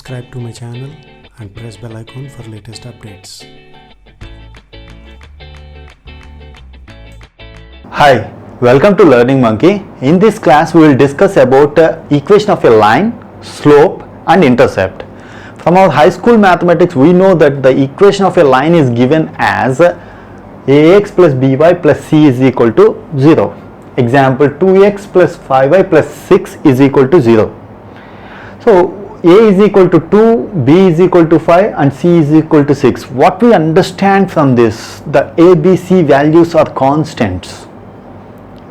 subscribe to my channel and press bell icon for latest updates. Hi, welcome to Learning Monkey. In this class we will discuss about equation of a line, slope and intercept. From our high school mathematics we know that the equation of a line is given as ax plus by plus c is equal to 0. Example, 2x plus 5y plus 6 is equal to 0. So a is equal to 2, b is equal to 5 and c is equal to 6. What we understand from this, the a, b, c values are constants.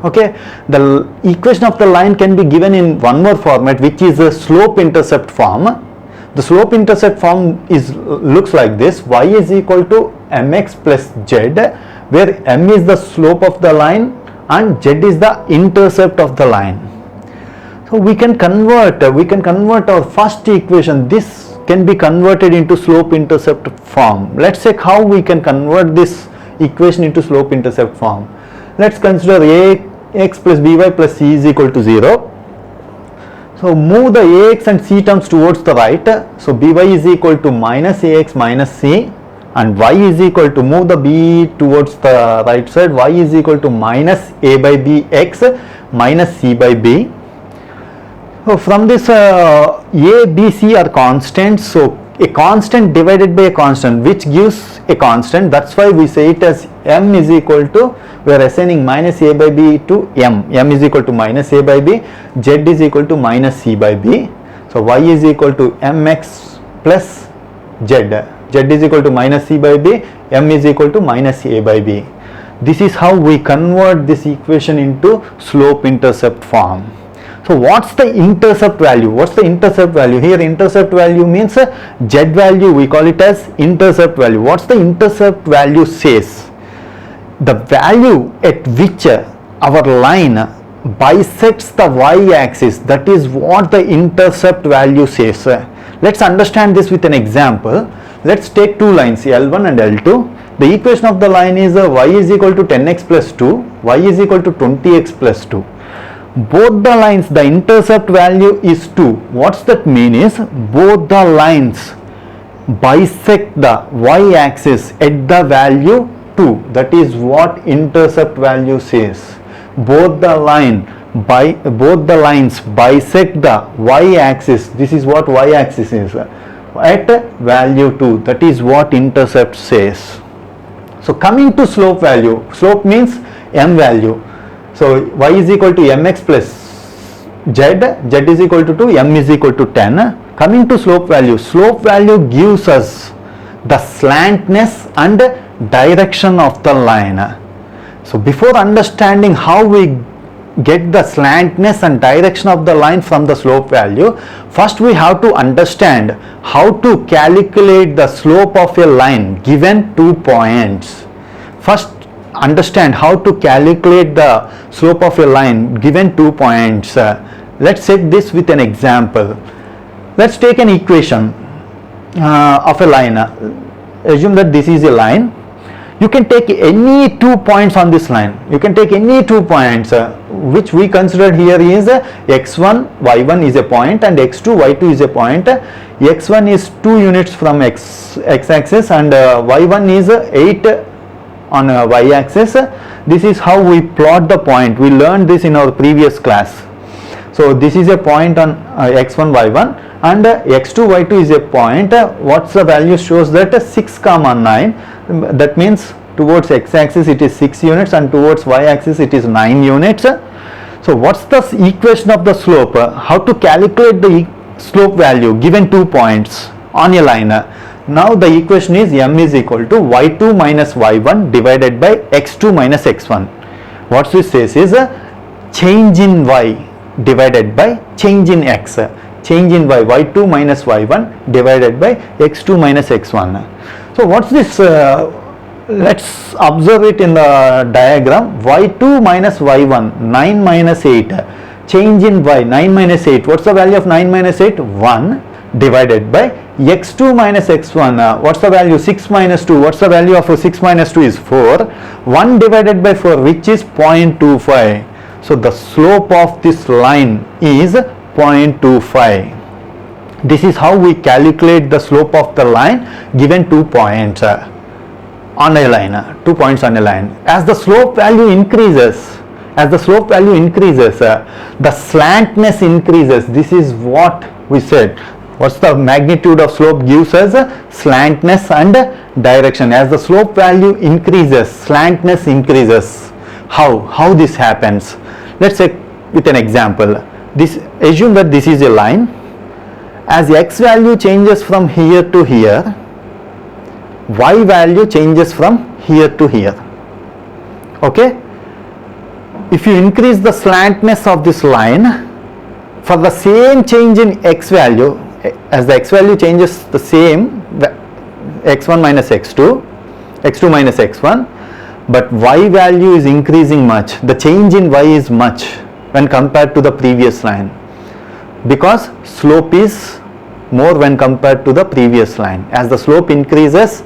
Okay, the equation of the line can be given in one more format, which is a slope-intercept form. The slope-intercept form looks like this: y is equal to mx plus z, where m is the slope of the line and z is the intercept of the line. So we can convert our first equation. This can be converted into slope-intercept form. Let's check how we can convert this equation into slope-intercept form. Let's consider ax plus by plus c is equal to 0. So move the ax and c terms towards the right. So by is equal to minus ax minus c, and y is equal to, move the b towards the right side, y is equal to minus a by b x minus c by b. So from this a, b, c are constants. So a constant divided by a constant, which gives a constant. That's why we say it as m is equal to, we are assigning minus a by b to m. M is equal to minus a by b, z is equal to minus c by b. So y is equal to mx plus z. Z is equal to minus c by b, m is equal to minus a by b. This is how we convert this equation into slope-intercept form. So what's the intercept value? What's the intercept value? Here intercept value means z value, we call it as intercept value. What's the intercept value says? The value at which our line bisects the y-axis, that is what the intercept value says. Let's understand this with an example. Let's take two lines, L1 and L2. The equation of the line is y is equal to 10x plus 2, y is equal to 20x plus 2. Both the lines, the intercept value is 2. What's that mean is, both the lines bisect the y-axis at the value 2. That is what intercept value says. Both the lines bisect the y-axis. This is what y-axis is, at value 2. That is what intercept says. So coming to slope value, slope means m value. So y is equal to mx plus z, z is equal to 2, m is equal to 10. Coming to slope value gives us the slantness and direction of the line. So before understanding how we get the slantness and direction of the line from the slope value, first we have to understand how to calculate the slope of a line given 2 points. First understand how to calculate the slope of a line given 2 points. Let's check this with an example. Let's take an equation of a line. Assume that this is a line. You can take any 2 points on this line. You can take any 2 points, which we considered here is x1, y1 is a point, and x2, y2 is a point. x1 is 2 units from x-axis and y1 is 8 on y-axis. This is how we plot the point. We learned this in our previous class. So this is a point on x1, y1, and x2, y2 is a point. What's the value shows that 6, 9. That means towards x-axis it is 6 units and towards y-axis it is 9 units. So what's the equation of the slope? How to calculate the slope value given 2 points on a line? Now the equation is m is equal to y2 minus y1 divided by x2 minus x1. What this says is change in y divided by change in x. Change in y, y2 minus y1 divided by x2 minus x1. So what's this? Let's observe it in the diagram. y2 minus y1, 9 minus 8. Change in y, 9 minus 8. What's the value of 9 minus 8? 1 divided by x2 minus x1. What's the value? 6 minus 2. What's the value of 6 minus 2 is 4. 1 divided by 4, which is 0.25. So the slope of this line is 0.25. This is how we calculate the slope of the line given 2 points on a line, 2 points on a line. As the slope value increases, the slantness increases. This is what we said. What's the magnitude of slope gives us slantness and direction. As the slope value increases, slantness increases. How this happens? Let's say with an example. Assume that this is a line. As x value changes from here to here, y value changes from here to here. Okay? If you increase the slantness of this line, for the same change in x value, as the x value changes the same, x1 minus x2, x2 minus x1, but y value is increasing much. The change in y is much when compared to the previous line, because slope is more when compared to the previous line. As the slope increases,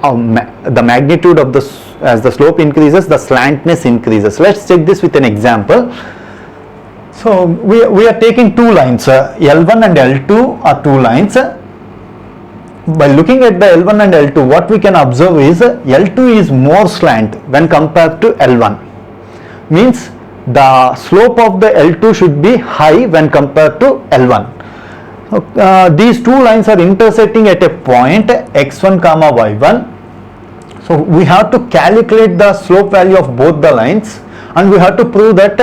the magnitude of as the slope increases, the slantness increases. Let's check this with an example. So we are taking two lines, L1 and L2 are two lines. By looking at the L1 and L2, what we can observe is L2 is more slant when compared to L1. Means the slope of the L2 should be high when compared to L1. These two lines are intersecting at a point x1 comma y1. So we have to calculate the slope value of both the lines, and we have to prove that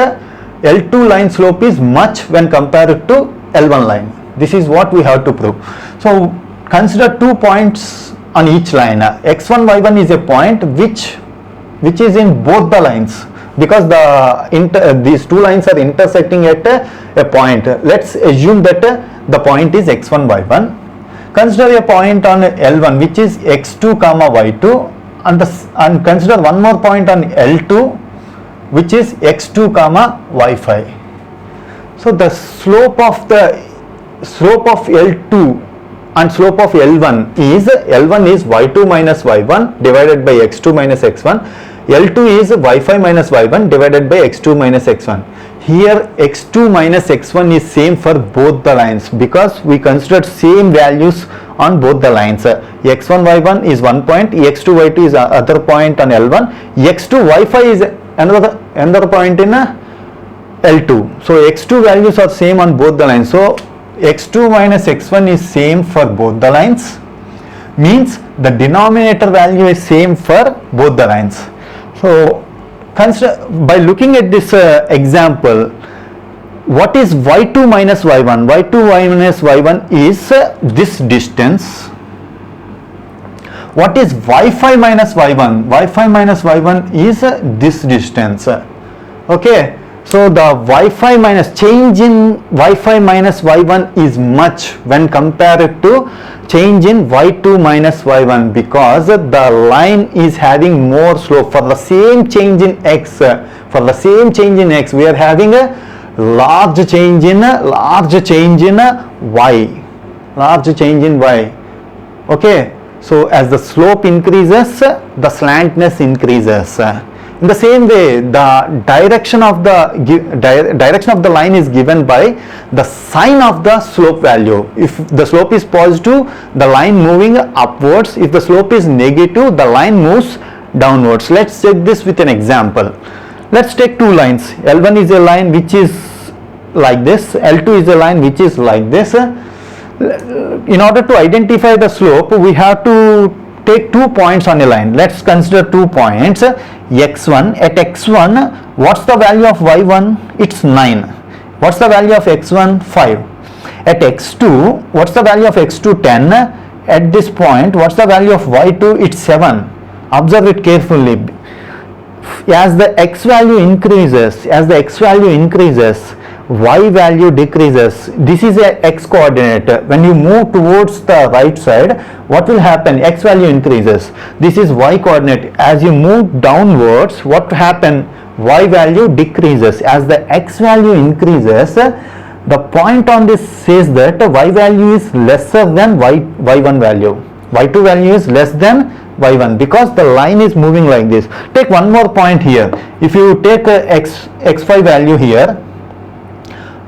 L2 line slope is much when compared to L1 line. This is what we have to prove. So consider 2 points on each line. X1, Y1 is a point which is in both the lines, because these two lines are intersecting at a point. Let's assume that the point is x1, y1. Consider a point on L1 which is x2 comma y2, and consider one more point on L2 which is x2 comma y5. So the slope of L2 and slope of L1 is y2 minus y1 divided by x2 minus x1. L2 is y5 minus y1 divided by x2 minus x1. Here x2 minus x1 is same for both the lines, because we considered same values on both the lines. x1 y1 is one point, x2 y2 is other point on L1, x2 y5 is another point in L2. So x2 values are same on both the lines. So x2 minus x1 is same for both the lines, means the denominator value is same for both the lines. So consider, by looking at this example, what is y2 minus y1? y2 minus y1 is this distance. What is y5 minus y1? y5 minus y1 is this distance. Okay, so the y5 minus change in y5 minus y1 is much when compared to change in y2 minus y1, because the line is having more slope. For the same change in x, we are having a large change in y. Okay, so as the slope increases, the slantness increases. In the same way, the direction of the line is given by the sign of the slope value. If the slope is positive, the line moving upwards. If the slope is negative, the line moves downwards. Let's check this with an example. Let's take two lines. L1 is a line which is like this, L2 is a line which is like this. In order to identify the slope, we have to take 2 points on a line. Let's consider 2 points. x1, at x1, what's the value of y1? It's 9. What's the value of x1? 5. At x2, what's the value of x2? 10. At this point, what's the value of y2? It's 7. Observe it carefully. As the x value increases, y value decreases. This is a x coordinate. When you move towards the right side, what will happen? X value increases. This is y coordinate. As you move downwards, what will happen? Y value decreases. As the x value increases, the point on this says that y value is lesser than y1 value. y2 value is less than y1, because the line is moving like this. Take one more point here. If you take a x5 value here,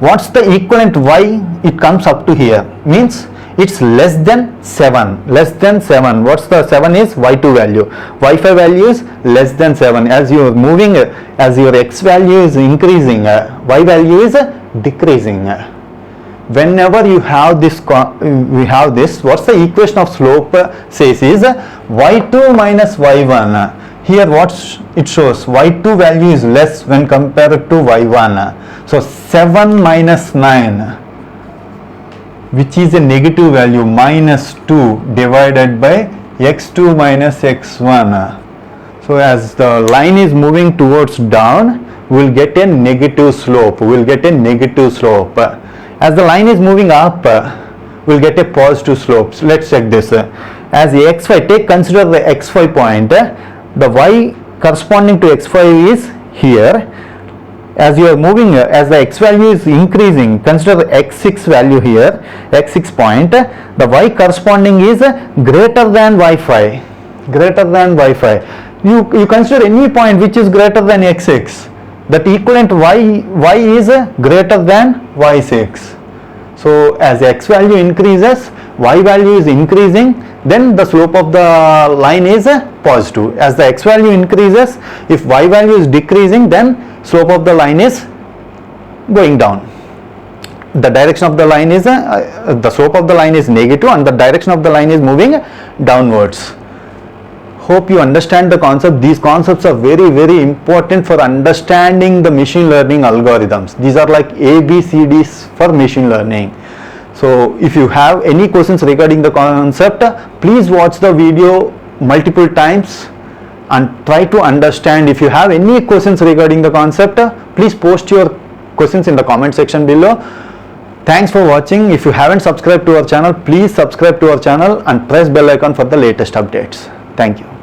what's the equivalent y? It comes up to here, means it's less than 7. Less than 7. What's the 7 is? y2 value. y5 value is less than 7. As you are moving, as your x value is increasing, y value is decreasing. Whenever you have this, we have this, what's the equation of slope says is y2 minus y1. Here what it shows, y2 value is less when compared to y1. So 7 minus 9, which is a negative value, minus 2 divided by x2 minus x1. So as the line is moving towards down, we will get a negative slope. We will get a negative slope. As the line is moving up, we will get a positive slope. So let's check this. As the xy, consider the xy point. The y corresponding to xy is here. As you are moving, as the x value is increasing, consider the x6 value here, x6 point, the y corresponding is greater than y5, greater than y5. You consider any point which is greater than x6, that equivalent y is greater than y6. So as x value increases, y value is increasing, then the slope of the line is positive. As the x value increases, if y value is decreasing, then slope of the line is going down. The direction of the line is the slope of the line is negative and the direction of the line is moving downwards. Hope you understand the concept. These concepts are very, very important for understanding the machine learning algorithms. These are like ABCDs for machine learning. So if you have any questions regarding the concept, please watch the video multiple times and try to understand. If you have any questions regarding the concept, please post your questions in the comment section below. Thanks for watching. If you haven't subscribed to our channel, please subscribe to our channel and press bell icon for the latest updates. Thank you.